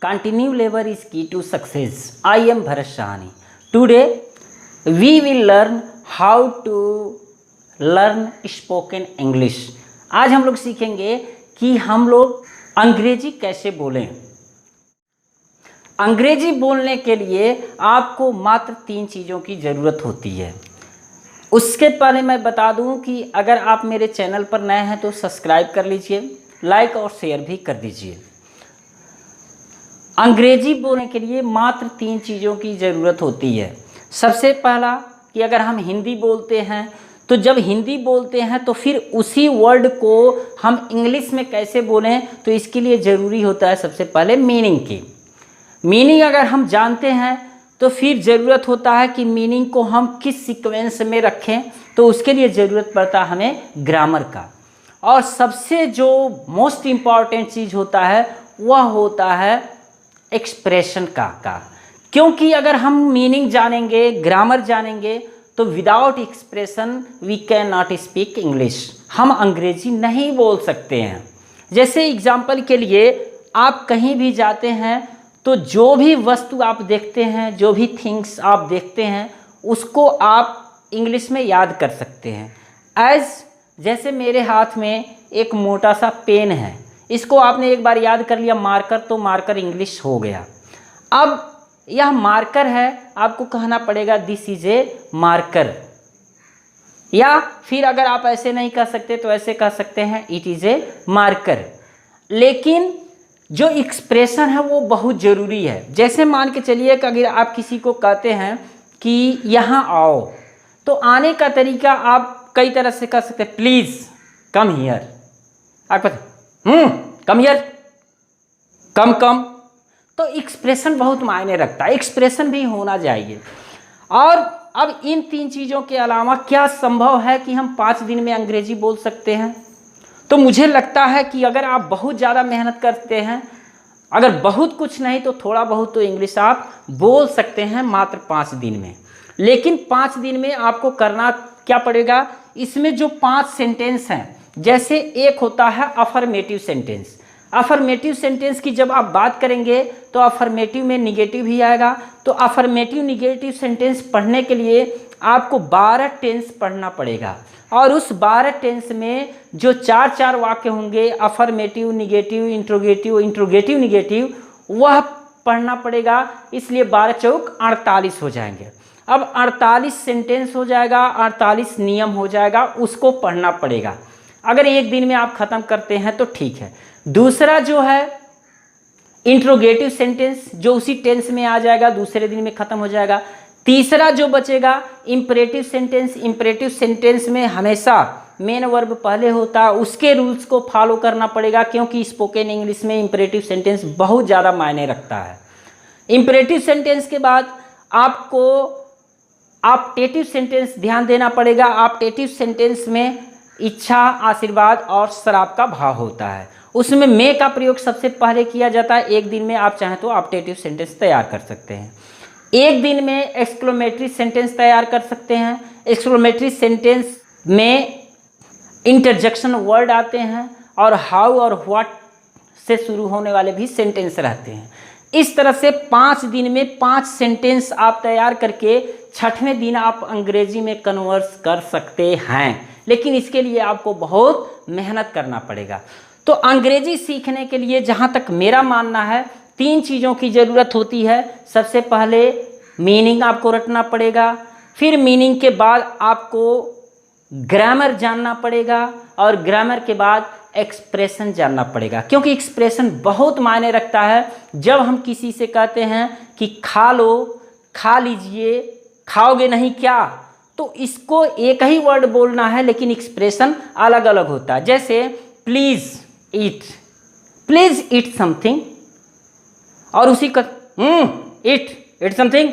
Continue labor is key to success. I am Bharat Shahani. Today we will learn how to learn spoken English. आज हम लोग सीखेंगे कि हम लोग अंग्रेजी कैसे बोलें। अंग्रेजी बोलने के लिए आपको मात्र 3 चीज़ों की ज़रूरत होती है। उसके पहले मैं बता दूं कि अगर आप मेरे चैनल पर नए हैं तो सब्सक्राइब कर लीजिए, लाइक और शेयर भी कर दीजिए। अंग्रेजी बोलने के लिए मात्र 3 चीज़ों की ज़रूरत होती है। सबसे पहला कि अगर हम हिंदी बोलते हैं तो जब हिंदी बोलते हैं तो फिर उसी वर्ड को हम इंग्लिश में कैसे बोलें, तो इसके लिए ज़रूरी होता है सबसे पहले मीनिंग की। मीनिंग अगर हम जानते हैं तो फिर ज़रूरत होता है कि मीनिंग को हम किस सीक्वेंस में रखें, तो उसके लिए ज़रूरत पड़ता है हमें ग्रामर का। और सबसे जो मोस्ट इम्पॉर्टेंट चीज़ होता है वह होता है एक्सप्रेशन का। क्योंकि अगर हम मीनिंग जानेंगे, ग्रामर जानेंगे, तो without expression we can not speak English. हम अंग्रेजी नहीं बोल सकते हैं। जैसे एग्जाम्पल के लिए आप कहीं भी जाते हैं तो जो भी वस्तु आप देखते हैं, जो भी थिंग्स आप देखते हैं, उसको आप इंग्लिश में याद कर सकते हैं। जैसे मेरे हाथ में एक मोटा सा पेन है, इसको आपने एक बार याद कर लिया मार्कर, तो मार्कर इंग्लिश हो गया। अब यह मार्कर है, आपको कहना पड़ेगा दिस इज ए मार्कर, या फिर अगर आप ऐसे नहीं कह सकते तो ऐसे कह सकते हैं इट इज ए मार्कर। लेकिन जो एक्सप्रेशन है वो बहुत ज़रूरी है। जैसे मान के चलिए कि अगर आप किसी को कहते हैं कि यहाँ आओ, तो आने का तरीका आप कई तरह से कर सकते हैं। प्लीज़ कम हियर, आप कम हियर, कम। तो एक्सप्रेशन बहुत मायने रखता है, एक्सप्रेशन भी होना चाहिए। और अब इन 3 चीज़ों के अलावा क्या संभव है कि हम 5 दिन में अंग्रेजी बोल सकते हैं? तो मुझे लगता है कि अगर आप बहुत ज़्यादा मेहनत करते हैं, अगर बहुत कुछ नहीं तो थोड़ा बहुत तो इंग्लिश आप बोल सकते हैं मात्र 5 दिन में। लेकिन 5 दिन में आपको करना क्या पड़ेगा? इसमें जो 5 सेंटेंस हैं, जैसे एक होता है अफर्मेटिव सेंटेंस। अफर्मेटिव सेंटेंस की जब आप बात करेंगे तो अफर्मेटिव में निगेटिव भी आएगा। तो अफर्मेटिव निगेटिव सेंटेंस पढ़ने के लिए आपको 12 टेंस पढ़ना पड़ेगा। और उस 12 टेंस में जो 4 वाक्य होंगे, अफर्मेटिव, निगेटिव, इंट्रोगेटिव, निगेटिव, वह पढ़ना पड़ेगा। इसलिए 12 चौक 48 हो जाएंगे। अब 48 सेंटेंस हो जाएगा, 48 नियम हो जाएगा, उसको पढ़ना पड़ेगा। अगर एक दिन में आप ख़त्म करते हैं तो ठीक है। दूसरा जो है इंट्रोगेटिव सेंटेंस, जो उसी टेंस में आ जाएगा, दूसरे दिन में ख़त्म हो जाएगा। तीसरा जो बचेगा इंपरेटिव सेंटेंस। इंपरेटिव सेंटेंस में हमेशा मेन वर्ब पहले होता है, उसके रूल्स को फॉलो करना पड़ेगा, क्योंकि स्पोकन इंग्लिश में इंपरेटिव सेंटेंस बहुत ज़्यादा मायने रखता है। इंपरेटिव सेंटेंस के बाद आपको ऑप्टेटिव सेंटेंस ध्यान देना पड़ेगा। ऑप्टेटिव सेंटेंस में इच्छा, आशीर्वाद और श्राप का भाव होता है। उसमें मे का प्रयोग सबसे पहले किया जाता है। एक दिन में आप चाहें तो ऑप्टेटिव सेंटेंस तैयार कर सकते हैं। एक दिन में एक्सक्लेमेटरी सेंटेंस तैयार कर सकते हैं। एक्सक्लेमेटरी सेंटेंस में इंटरजेक्शन वर्ड आते हैं और हाउ और व्हाट से शुरू होने वाले भी सेंटेंस रहते हैं। इस तरह से 5 दिन में 5 सेंटेंस आप तैयार करके 6वें दिन आप अंग्रेजी में कन्वर्स कर सकते हैं। लेकिन इसके लिए आपको बहुत मेहनत करना पड़ेगा। तो अंग्रेजी सीखने के लिए जहाँ तक मेरा मानना है 3 चीज़ों की ज़रूरत होती है। सबसे पहले मीनिंग आपको रटना पड़ेगा, फिर मीनिंग के बाद आपको ग्रामर जानना पड़ेगा, और ग्रामर के बाद एक्सप्रेशन जानना पड़ेगा। क्योंकि एक्सप्रेशन बहुत मायने रखता है। जब हम किसी से कहते हैं कि खा लो, खा लीजिए, खाओगे नहीं क्या, तो इसको एक ही वर्ड बोलना है, लेकिन एक्सप्रेशन अलग अलग होता है। जैसे प्लीज़ ईट समथिंग, और उसी का ईट समथिंग,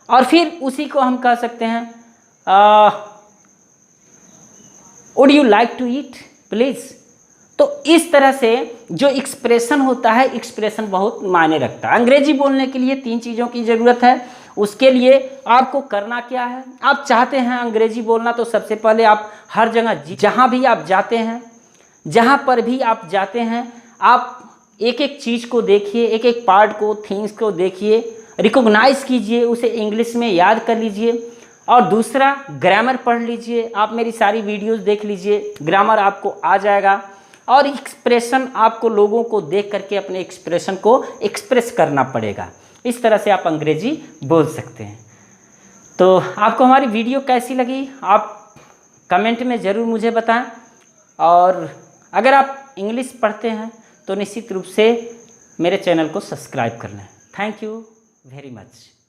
और फिर उसी को हम कह सकते हैं would you like to eat please. तो इस तरह से जो एक्सप्रेशन होता है, एक्सप्रेशन बहुत मायने रखता है। अंग्रेजी बोलने के लिए 3 चीज़ों की ज़रूरत है। उसके लिए आपको करना क्या है? आप चाहते हैं अंग्रेजी बोलना, तो सबसे पहले आप हर जगह जहाँ भी आप जाते हैं, जहाँ पर भी आप जाते हैं, आप एक एक चीज़ को देखिए, एक एक पार्ट को, थिंग्स को देखिए, रिकॉग्नाइज कीजिए, उसे इंग्लिश में याद कर लीजिए। और दूसरा, ग्रामर पढ़ लीजिए। आप मेरी सारी वीडियोस देख लीजिए, ग्रामर आपको आ जाएगा। और एक्सप्रेशन, आपको लोगों को देख करके अपने एक्सप्रेशन को एक्सप्रेस करना पड़ेगा। इस तरह से आप अंग्रेजी बोल सकते हैं। तो आपको हमारी वीडियो कैसी लगी आप कमेंट में ज़रूर मुझे बताएं। और अगर आप इंग्लिश पढ़ते हैं तो निश्चित रूप से मेरे चैनल को सब्सक्राइब कर लें। Thank you very much.